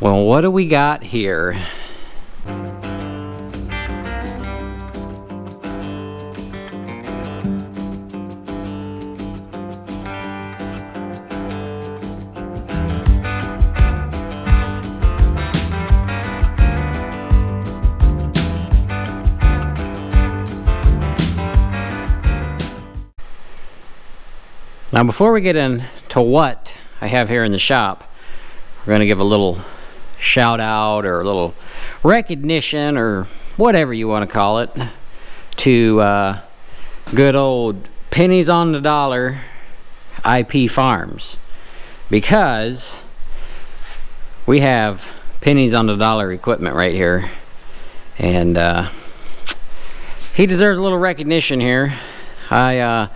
Well, what do we got here? Now, before we get into what I have here in the shop, we're going to give a little shout out or a little recognition or whatever you want to call it to good old pennies on the dollar IP Farms, because we have pennies on the dollar equipment right here, and he deserves a little recognition here. I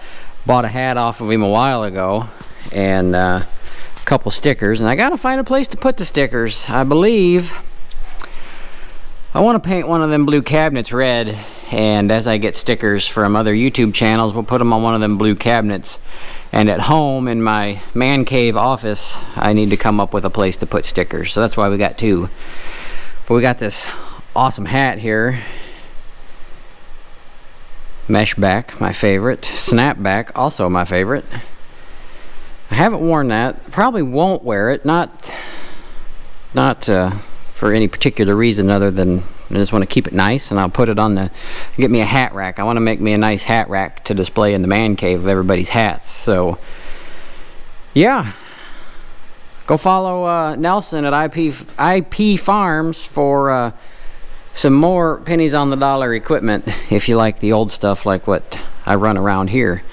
bought a hat off of him a while ago and a couple stickers, and I gotta find a place to put the stickers. I believe I want to paint one of them blue cabinets red, and as I get stickers from other YouTube channels, we'll put them on one of them blue cabinets. And at home in my man cave office, I need to come up with a place to put stickers, so that's why we got two. But we got this awesome hat here. Mesh back, my favorite. Snapback, also my favorite. I haven't worn that. Probably won't wear it. Not for any particular reason other than I just want to keep it nice, and I'll put it on the. Get me a hat rack. I want to make me a nice hat rack to display in the man cave of everybody's hats. So, yeah. Go follow Nelson at IP Farms for some more pennies on the dollar equipment if you like the old stuff like what I run around here.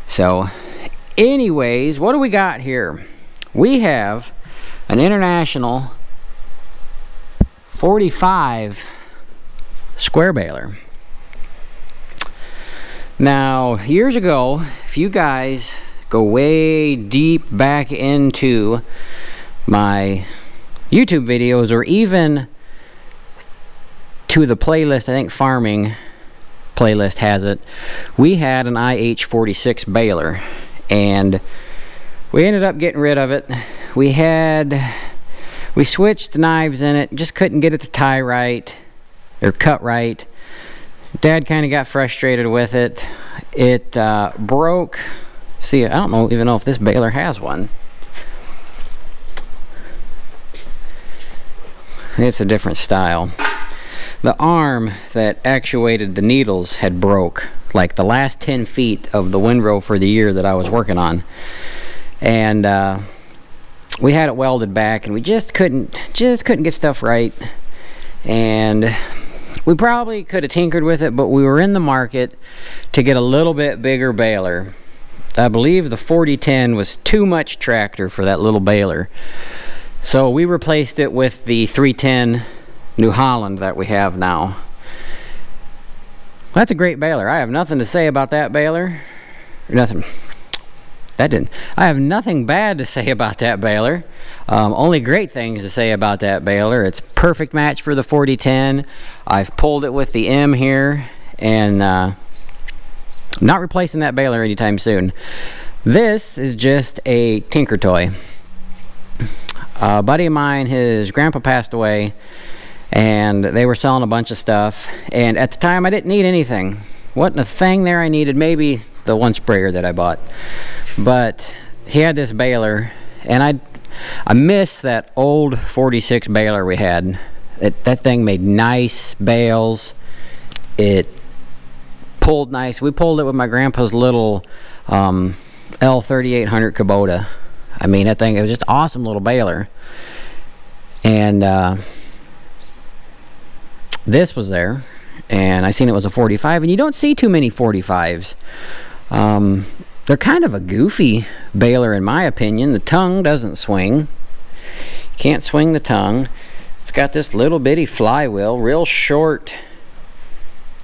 So anyways, what do we got here? We have an International 45 square baler. Now, years ago, if you guys go way deep back into my YouTube videos, or even to the playlist, I think Farming playlist has it, we had an IH46 baler, and we ended up getting rid of it. We switched the knives in it, just couldn't get it to tie right or cut right. Dad kind of got frustrated with it. It broke. See, I don't even know if this baler has one. It's a different style. The arm that actuated the needles had broke, like the last 10 feet of the windrow for the year that I was working on. And we had it welded back, and we just couldn't get stuff right. And we probably could have tinkered with it, but we were in the market to get a little bit bigger baler. I believe the 4010 was too much tractor for that little baler. So we replaced it with the 310 New Holland that we have now. Well, that's a great baler. I have nothing to say about that baler. I have nothing bad to say about that baler. Only great things to say about that baler. It's a perfect match for the 4010. I've pulled it with the M here, and not replacing that baler anytime soon. This is just a tinker toy. A buddy of mine, his grandpa passed away, and they were selling a bunch of stuff, and at the time I didn't need anything. Wasn't a thing there I needed. Maybe the one sprayer that I bought, but he had this baler, and I miss that old 46 baler we had. That thing made nice bales. It pulled nice. We pulled it with my grandpa's little L3800 Kubota. I mean, that thing, it was just an awesome little baler. And this was there, and I seen it was a 45, and you don't see too many 45s. They're kind of a goofy baler in my opinion. The tongue doesn't swing. You can't swing the tongue. It's got this little bitty flywheel, real short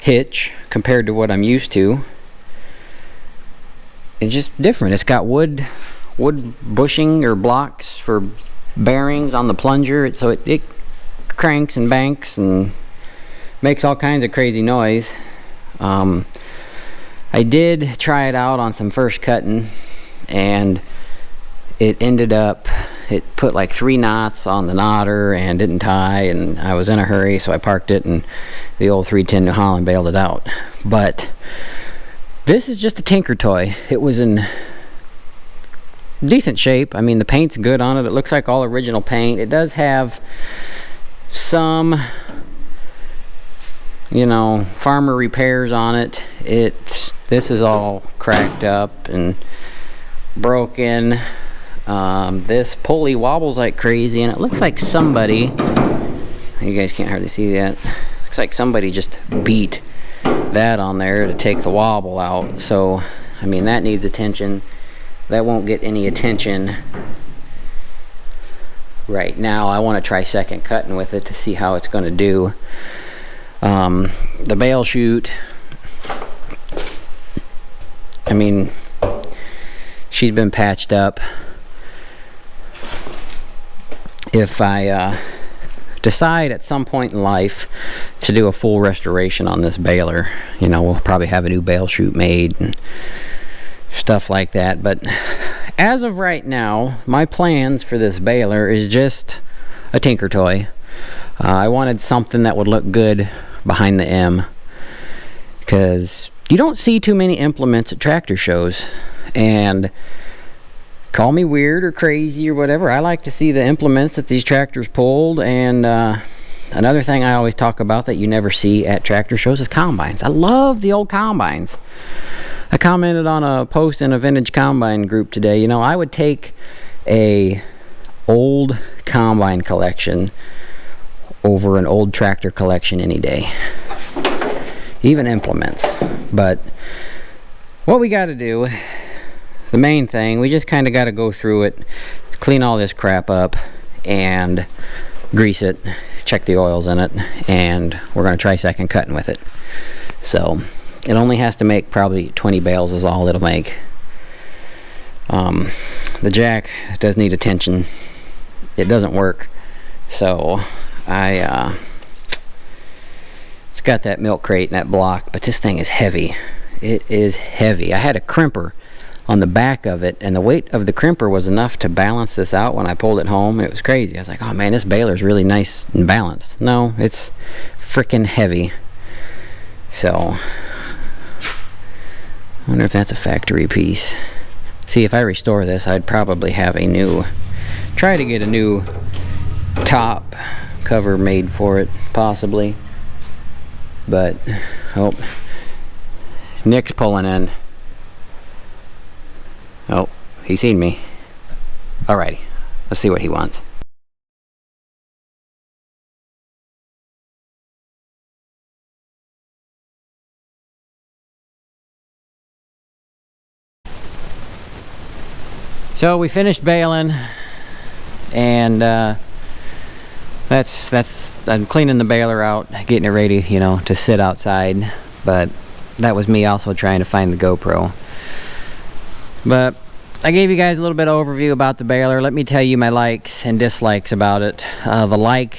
hitch compared to what I'm used to. It's just different. It's got wood bushing or blocks for bearings on the plunger, so it cranks and banks and makes all kinds of crazy noise. I did try it out on some first cutting, and it ended up it put like 3 knots on the knotter and didn't tie, and I was in a hurry, so I parked it, and the old 310 New Holland bailed it out. But this is just a tinker toy. It was in decent shape. I mean, the paint's good on it. It looks like all original paint. It does have some, you know, farmer repairs on it. This is all cracked up and broken. This pulley wobbles like crazy, and it looks like somebody, you guys can't hardly see that, looks like somebody just beat that on there to take the wobble out. So I mean, that needs attention. That won't get any attention right now. I want to try second cutting with it to see how it's going to do. The bail chute, I mean, she's been patched up. If I decide at some point in life to do a full restoration on this baler, you know, we'll probably have a new bail chute made and stuff like that. But as of right now, my plans for this baler is just a tinker toy. I wanted something that would look good behind the M, because you don't see too many implements at tractor shows. And call me weird or crazy or whatever, I like to see the implements that these tractors pulled. And another thing I always talk about that you never see at tractor shows is combines. I love the old combines. I commented on a post in a vintage combine group today. You know, I would take a old combine collection over an old tractor collection any day, even implements. But what we got to do, the main thing, we just kind of got to go through it, clean all this crap up and grease it, check the oils in it, and we're going to try second cutting with it. So it only has to make probably 20 bales is all it'll make. The jack does need attention. It doesn't work. So it's got that milk crate and that block, but this thing is heavy. It is heavy. I had a crimper on the back of it, and the weight of the crimper was enough to balance this out when I pulled it home. It was crazy. I was like, oh man, this baler's really nice and balanced. No, it's freaking heavy. So I wonder if that's a factory piece. See, if I restore this, I'd probably have try to get a new top cover made for it, possibly. But, oh, Nick's pulling in. Oh, he's seen me. Alrighty, let's see what he wants. So we finished baling, and I'm cleaning the baler out, getting it ready, you know, to sit outside. But that was me also trying to find the GoPro. But I gave you guys a little bit of overview about the baler. Let me tell you my likes and dislikes about it. The like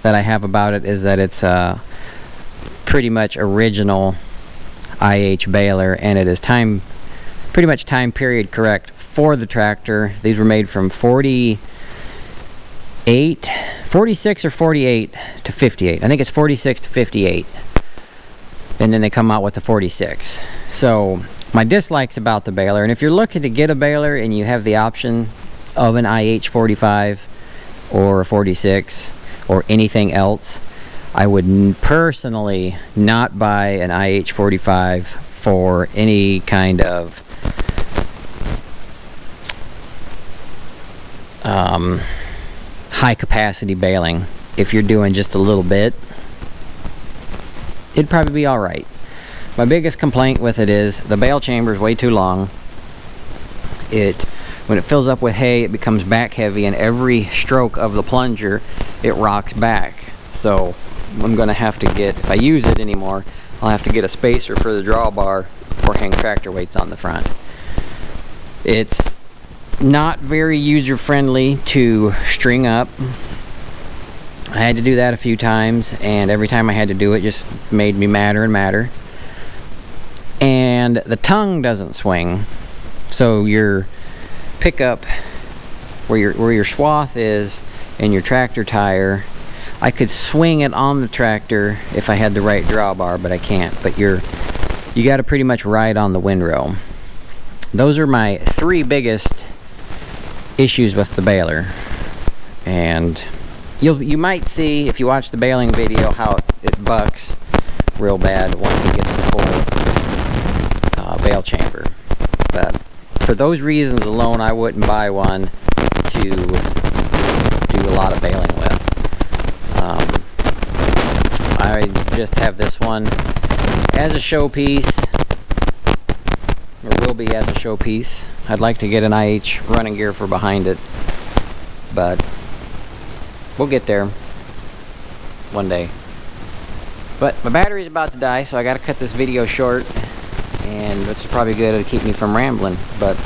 that I have about it is that it's pretty much original IH baler, and it is pretty much time period correct for the tractor. These were made from 46 or 48 to 58. I think it's 46 to 58. And then they come out with the 46. So my dislikes about the baler, and if you're looking to get a baler and you have the option of an IH 45 or a 46 or anything else, I would personally not buy an IH 45 for any kind of high capacity baling. If you're doing just a little bit, it'd probably be alright. My biggest complaint with it is the bale chamber is way too long. When it fills up with hay, it becomes back heavy, and every stroke of the plunger it rocks back. So I'm gonna have to get, if I use it anymore, I'll have to get a spacer for the drawbar or hang tractor weights on the front. It's not very user friendly to string up. I had to do that a few times, and every time I had to do it just made me madder and madder. And the tongue doesn't swing, so your pickup where your swath is and your tractor tire. I could swing it on the tractor if I had the right drawbar, but I can't. But you got to pretty much ride on the windrow. Those are my 3 biggest issues with the baler. And you might see, if you watch the baling video, how it bucks real bad once it gets the full bale chamber. But for those reasons alone, I wouldn't buy one to do a lot of baling with. I just have this one as a showpiece, or will be as a showpiece. I'd like to get an IH running gear for behind it, but we'll get there one day. But my battery's about to die, so I gotta cut this video short, and which is probably good to keep me from rambling. But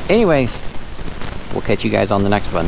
anyways, we'll catch you guys on the next one.